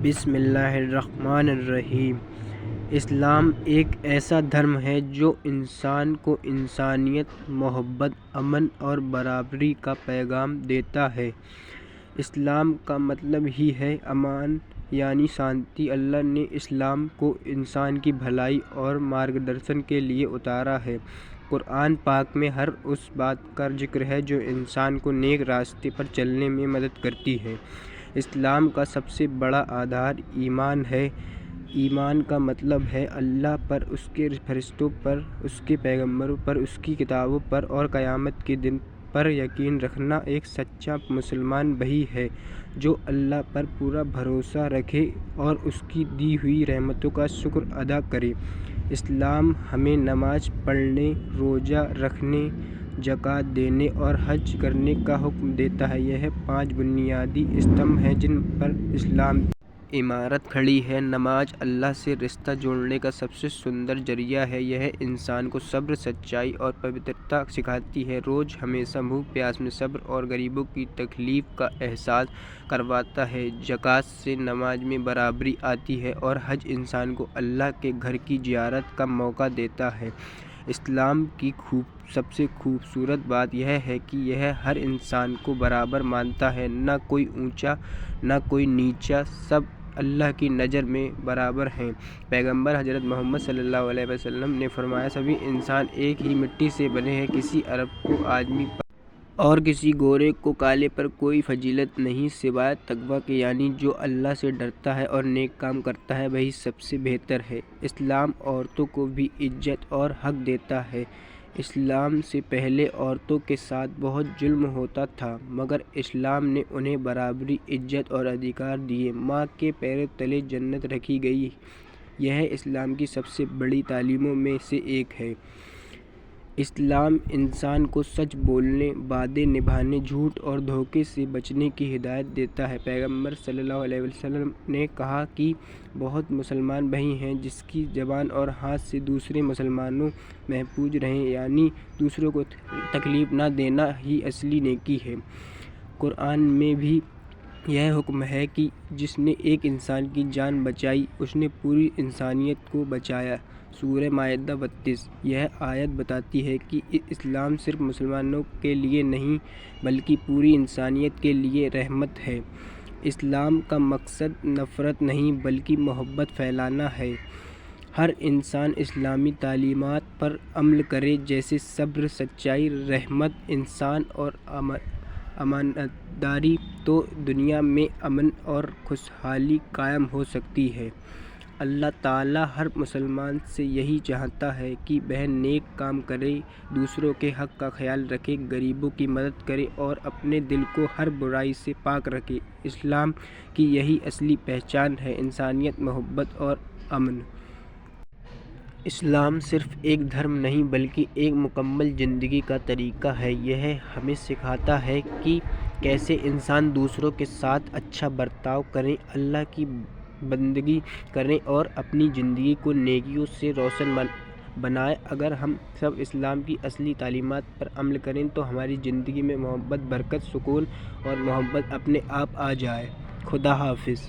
بسم اللہ الرحمن الرحیم۔ اسلام ایک ایسا دھرم ہے جو انسان کو انسانیت، محبت، امن اور برابری کا پیغام دیتا ہے۔ اسلام کا مطلب ہی ہے امان یعنی شانتی۔ اللہ نے اسلام کو انسان کی بھلائی اور مارگدرشن کے لیے اتارا ہے۔ قرآن پاک میں ہر اس بات کا ذکر ہے جو انسان کو نیک راستے پر چلنے میں مدد کرتی ہے۔ اسلام کا سب سے بڑا آدھار ایمان ہے۔ ایمان کا مطلب ہے اللہ پر، اس کے فرشتوں پر، اس کے پیغمبروں پر، اس کی کتابوں پر اور قیامت کے دن پر یقین رکھنا۔ ایک سچا مسلمان وہی ہے جو اللہ پر پورا بھروسہ رکھے اور اس کی دی ہوئی رحمتوں کا شکر ادا کرے۔ اسلام ہمیں نماز پڑھنے، روزہ رکھنے، زکوٰۃ دینے اور حج کرنے کا حکم دیتا ہے۔ یہ 5 بنیادی ستون ہیں جن پر اسلام کی عمارت کھڑی ہے۔ نماز اللہ سے رشتہ جوڑنے کا سب سے سندر ذریعہ ہے۔ یہ انسان کو صبر، سچائی اور پوترتا سکھاتی ہے۔ روزہ ہمیشہ بھوک پیاس میں صبر اور غریبوں کی تکلیف کا احساس کرواتا ہے۔ زکوٰۃ سے نماز میں برابری آتی ہے اور حج انسان کو اللہ کے گھر کی زیارت کا موقع دیتا ہے۔ اسلام کی سب سے خوبصورت بات یہ ہے کہ یہ ہر انسان کو برابر مانتا ہے، نہ کوئی اونچا نہ کوئی نیچا، سب اللہ کی نظر میں برابر ہیں۔ پیغمبر حضرت محمد صلی اللہ علیہ وسلم نے فرمایا، سبھی انسان ایک ہی مٹی سے بنے ہیں، کسی عرب کو آدمی پر اور کسی گورے کو کالے پر کوئی فضیلت نہیں سوائے تقویٰ کے، یعنی جو اللہ سے ڈرتا ہے اور نیک کام کرتا ہے وہی سب سے بہتر ہے۔ اسلام عورتوں کو بھی عزت اور حق دیتا ہے۔ اسلام سے پہلے عورتوں کے ساتھ بہت ظلم ہوتا تھا، مگر اسلام نے انہیں برابری، عزت اور ادھیکار دیے۔ ماں کے پیروں تلے جنت رکھی گئی، یہ اسلام کی سب سے بڑی تعلیموں میں سے ایک ہے۔ اسلام انسان کو سچ بولنے، وعدے نبھانے، جھوٹ اور دھوکے سے بچنے کی ہدایت دیتا ہے۔ پیغمبر صلی اللہ علیہ وسلم نے کہا کہ بہت مسلمان وہی ہیں جس کی زبان اور ہاتھ سے دوسرے مسلمانوں محفوظ رہیں، یعنی دوسروں کو تکلیف نہ دینا ہی اصلی نیکی ہے۔ قرآن میں بھی یہ حکم ہے کہ جس نے ایک انسان کی جان بچائی اس نے پوری انسانیت کو بچایا۔ سورہ مائدہ 32۔ یہ آیت بتاتی ہے کہ اسلام صرف مسلمانوں کے لیے نہیں بلکہ پوری انسانیت کے لیے رحمت ہے۔ اسلام کا مقصد نفرت نہیں بلکہ محبت پھیلانا ہے۔ ہر انسان اسلامی تعلیمات پر عمل کرے، جیسے صبر، سچائی، رحمت، انصاف اور امانتداری، تو دنیا میں امن اور خوشحالی قائم ہو سکتی ہے۔ اللہ تعالیٰ ہر مسلمان سے یہی چاہتا ہے کہ وہ نیک کام کرے، دوسروں کے حق کا خیال رکھے، غریبوں کی مدد کرے اور اپنے دل کو ہر برائی سے پاک رکھے۔ اسلام کی یہی اصلی پہچان ہے، انسانیت، محبت اور امن۔ اسلام صرف ایک دھرم نہیں بلکہ ایک مکمل زندگی کا طریقہ ہے۔ یہ ہمیں سکھاتا ہے کہ کیسے انسان دوسروں کے ساتھ اچھا برتاؤ کرے، اللہ کی بندگی کرے اور اپنی زندگی کو نیکیوں سے روشن بنائے۔ اگر ہم سب اسلام کی اصلی تعلیمات پر عمل کریں تو ہماری زندگی میں محبت، برکت، سکون اور محبت اپنے آپ آ جائے۔ خدا حافظ۔